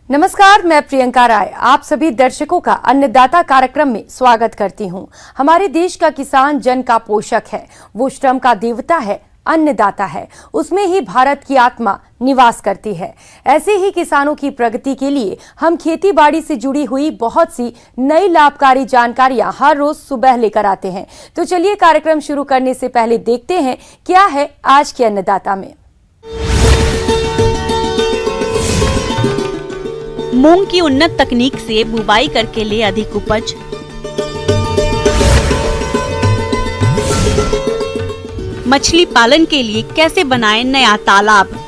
नमस्कार, मैं प्रियंका राय आप सभी दर्शकों का अन्नदाता कार्यक्रम में स्वागत करती हूं। हमारे देश का किसान जन का पोषक है, वो श्रम का देवता है, अन्नदाता है, उसमें ही भारत की आत्मा निवास करती है। ऐसे ही किसानों की प्रगति के लिए हम खेती बाड़ी से जुड़ी हुई बहुत सी नई लाभकारी जानकारियां हर रोज सुबह लेकर आते हैं। तो चलिए कार्यक्रम शुरू करने से पहले देखते हैं क्या है आज के अन्नदाता में। मूंग की उन्नत तकनीक से बुवाई करके ले अधिक उपज। मछली पालन के लिए कैसे बनाएं नया तालाब।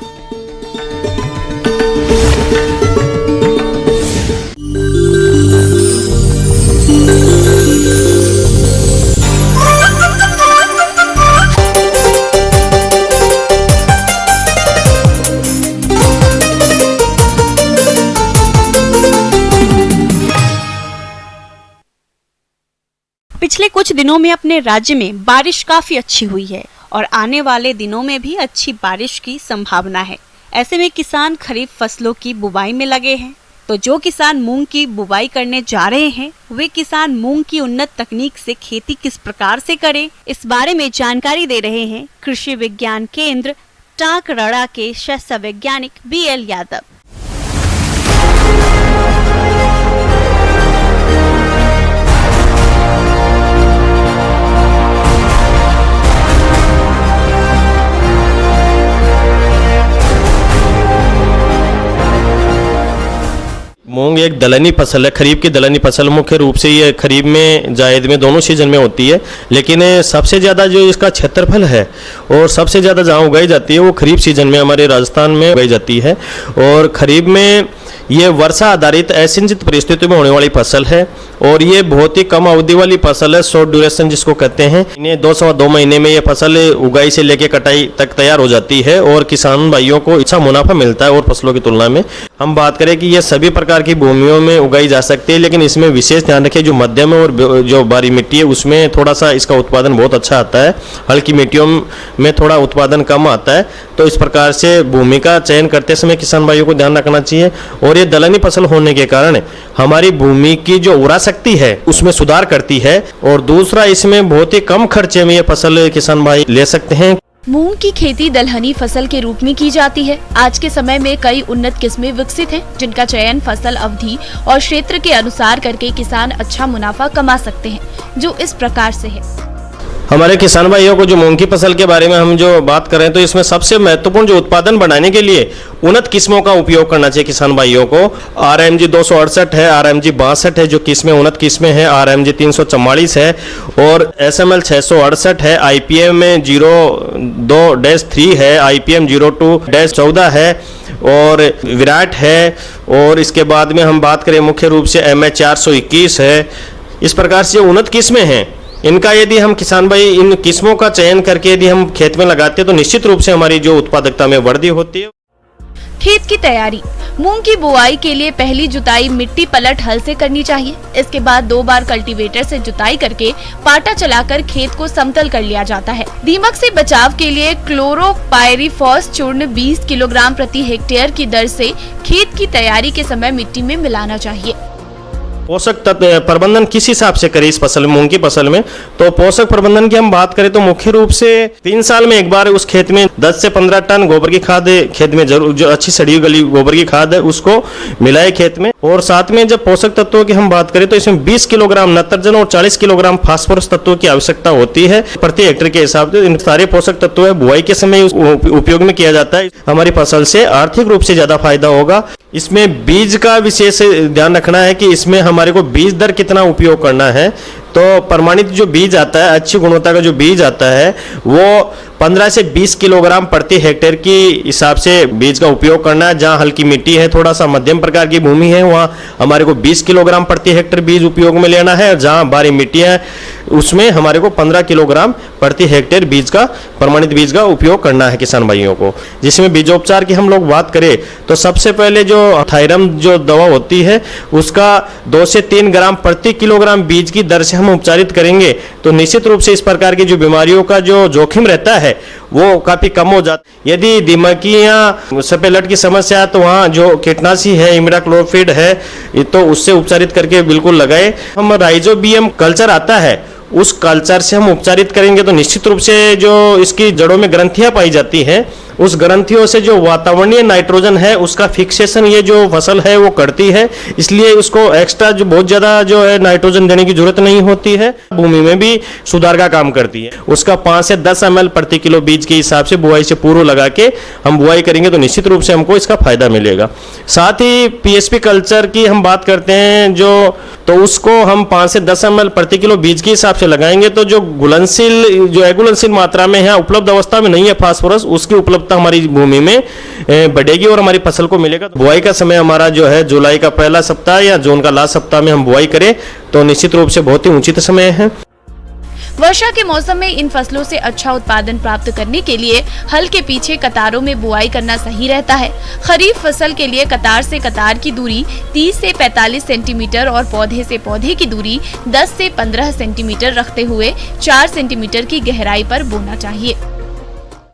पिछले कुछ दिनों में अपने राज्य में बारिश काफी अच्छी हुई है और आने वाले दिनों में भी अच्छी बारिश की संभावना है। ऐसे में किसान खरीफ फसलों की बुवाई में लगे हैं। तो जो किसान मूंग की बुवाई करने जा रहे हैं, वे किसान मूंग की उन्नत तकनीक से खेती किस प्रकार से करें, इस बारे में जानकारी दे रहे हैं कृषि विज्ञान केंद्र टाकरड़ा के शस्य वैज्ञानिक BL यादव। मूंग एक दलहनी फसल है, खरीफ की दलहनी फसल। मुख्य रूप से ये खरीफ में जायद में दोनों सीजन में होती है, लेकिन सबसे ज़्यादा जो इसका क्षेत्रफल है और सबसे ज़्यादा जहाँ उगाई जाती है वो खरीफ सीजन में हमारे राजस्थान में उगाई जाती है। और खरीफ में ये वर्षा आधारित असिंचित परिस्थितियों में होने वाली फसल है और ये बहुत ही कम अवधि वाली फसल है, शॉर्ट ड्यूरेशन जिसको कहते हैं। इन्हें 2 महीने में ये फसल उगाई से लेकर कटाई तक तैयार हो जाती है और किसान भाइयों को अच्छा मुनाफा मिलता है और फसलों की तुलना में। हम बात करें कि ये सभी प्रकार की भूमियों में उगाई जा सकती है, लेकिन इसमें विशेष ध्यान रखें जो मध्यम और जो बारी मिट्टी है उसमें थोड़ा सा इसका उत्पादन बहुत अच्छा आता है, हल्की मिट्टियों में थोड़ा उत्पादन कम आता है। तो इस प्रकार से भूमि का चयन करते समय किसान भाइयों को ध्यान रखना चाहिए। और ये दलहनी फसल होने के कारण हमारी भूमि की जो उर्वरा शक्ति है उसमें सुधार करती है और दूसरा इसमें बहुत ही कम खर्चे में ये फसल किसान भाई ले सकते हैं। मूंग की खेती दलहनी फसल के रूप में की जाती है। आज के समय में कई उन्नत किस्में विकसित हैं, जिनका चयन फसल अवधि और क्षेत्र के अनुसार करके किसान अच्छा मुनाफा कमा सकते हैं, जो इस प्रकार से है। हमारे किसान भाइयों को जो मूंग की फसल के बारे में हम जो बात करें तो इसमें सबसे महत्वपूर्ण जो उत्पादन बढ़ाने के लिए उन्नत किस्मों का उपयोग करना चाहिए किसान भाइयों को। RMG 268 है, RMG 62 है जो किस्में उन्नत किस्में हैं, RMG 344 है और SML 668 है, IPM 02-3 है, IPM 02-14 है और विराट है। और इसके बाद में हम बात करें मुख्य रूप से MH 421 है। इस प्रकार से उन्नत किस्में हैं, इनका यदि हम किसान भाई इन किस्मों का चयन करके यदि हम खेत में लगाते हैं तो निश्चित रूप से हमारी जो उत्पादकता में वृद्धि होती है। खेत की तैयारी। मूंग की बुआई के लिए पहली जुताई मिट्टी पलट हल से करनी चाहिए। इसके बाद 2 बार कल्टीवेटर से जुताई करके पाटा चलाकर खेत को समतल कर लिया जाता है। दीमक से बचाव के लिए क्लोरोपाइरीफॉस चूर्ण 20 किलोग्राम प्रति हेक्टेयर की दर से खेत की तैयारी के समय मिट्टी में मिलाना चाहिए। पोषक तत्व प्रबंधन किस हिसाब से करें इस फसल मूंग की फसल में, तो पोषक प्रबंधन की हम बात करें तो मुख्य रूप से 3 साल में एक बार उस खेत में 10 से 15 टन गोबर की खाद खेत में जरूर, जो अच्छी सड़ी गली गोबर की खाद है उसको मिलाए खेत में। और साथ में जब पोषक तत्वों की हम बात करें तो इसमें 20 किलोग्राम नाइट्रोजन और 40 किलोग्राम फास्फोरस तत्वों की आवश्यकता होती है प्रति हेक्टेयर के हिसाब से। इन सारे पोषक तत्वों है बुआई के समय उपयोग में किया जाता है। हमारी फसल से आर्थिक रूप से ज्यादा फायदा होगा। इसमें बीज का विशेष ध्यान रखना है कि इसमें हमारे को बीज दर कितना उपयोग करना है। तो प्रमाणित जो बीज आता है, अच्छी गुणवत्ता का जो बीज आता है वो 15 से 20 किलोग्राम प्रति हेक्टेयर की हिसाब से बीज का उपयोग करना है। जहाँ हल्की मिट्टी है, थोड़ा सा मध्यम प्रकार की भूमि है, वहाँ हमारे को 20 किलोग्राम प्रति हेक्टेयर बीज उपयोग में लेना है। जहाँ बारी मिट्टी है उसमें हमारे को 15 किलोग्राम प्रति हेक्टेयर बीज का प्रमाणित बीज का उपयोग करना है किसान भाइयों को। जिसमें बीजोपचार की हम लोग बात करें तो सबसे पहले जो थायरम जो दवा होती है उसका 2 से 3 ग्राम प्रति किलोग्राम बीज की दर से हम उपचारित करेंगे तो निश्चित रूप से इस प्रकार की जो बीमारियों का जो जोखिम रहता है वो काफ़ी कम हो जाता। यदि दिमागी या सपेलट की समस्या है तो वहाँ जो कीटनाशी है, इमिडाक्लोपिड है, तो उससे उपचारित करके बिल्कुल लगाए। हम राइजोबियम कल्चर आता है उस कल्चर से हम उपचारित करेंगे तो निश्चित रूप से जो इसकी जड़ों में ग्रंथियां पाई जाती हैं उस ग्रंथियों से जो वातावरणीय नाइट्रोजन है उसका फिक्सेशन ये जो फसल है वो करती है, इसलिए उसको एक्स्ट्रा जो बहुत ज़्यादा जो है नाइट्रोजन देने की जरूरत नहीं होती है। भूमि में भी सुधार का काम करती है। उसका 5 से 10 ml प्रति किलो बीज के हिसाब से बुआई से पूर्व लगा के हम बुआई करेंगे तो निश्चित रूप से हमको इसका फायदा मिलेगा। साथ ही पीएसपी कल्चर की हम बात करते हैं तो उसको हम 5 से 10 ml प्रति किलो बीज के हिसाब से लगाएंगे तो जो घुलनशील जो एगुलनशील मात्रा में है, उपलब्ध अवस्था में नहीं है फास्फोरस, उसकी उपलब्धता हमारी भूमि में बढ़ेगी और हमारी फसल को मिलेगा। बुआई का समय हमारा जो है जुलाई का पहला सप्ताह या जून का लास्ट सप्ताह में हम बुआई करें तो निश्चित रूप से बहुत ही उचित समय है। वर्षा के मौसम में इन फसलों से अच्छा उत्पादन प्राप्त करने के लिए हल के पीछे कतारों में बुआई करना सही रहता है। खरीफ फसल के लिए कतार से कतार की दूरी 30 से 45 सेंटीमीटर और पौधे से पौधे की दूरी 10 से 15 सेंटीमीटर रखते हुए 4 सेंटीमीटर की गहराई पर बोना चाहिए।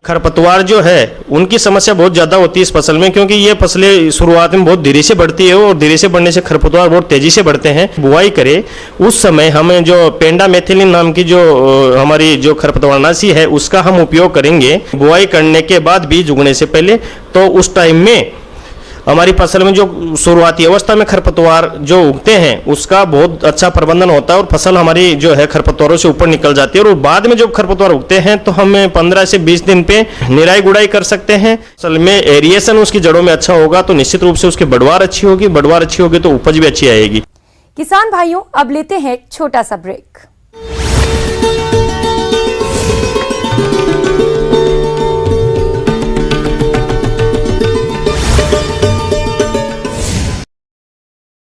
खरपतवार जो है उनकी समस्या बहुत ज़्यादा होती है इस फसल में, क्योंकि ये फसलें शुरुआत में बहुत धीरे से बढ़ती है और धीरे से बढ़ने से खरपतवार बहुत तेज़ी से बढ़ते हैं। बुआई करें उस समय हमें जो पेंडामेथिलिन नाम की जो हमारी जो खरपतवारनाशी है उसका हम उपयोग करेंगे। बुआई करने के बाद बीज उगने से पहले, तो उस टाइम में हमारी फसल में जो शुरुआती अवस्था में खरपतवार जो उगते हैं उसका बहुत अच्छा प्रबंधन होता है और फसल हमारी जो है खरपतवारों से ऊपर निकल जाती है। और बाद में जब खरपतवार उगते हैं तो हमें 15 से 20 दिन पे निराई गुड़ाई कर सकते हैं। फसल में एरिएशन उसकी जड़ों में अच्छा होगा तो निश्चित रूप से उसकी बढ़वार अच्छी होगी, बढ़वार अच्छी होगी तो उपज भी अच्छी आएगी। किसान भाइयों, अब लेते हैं एक छोटा सा ब्रेक।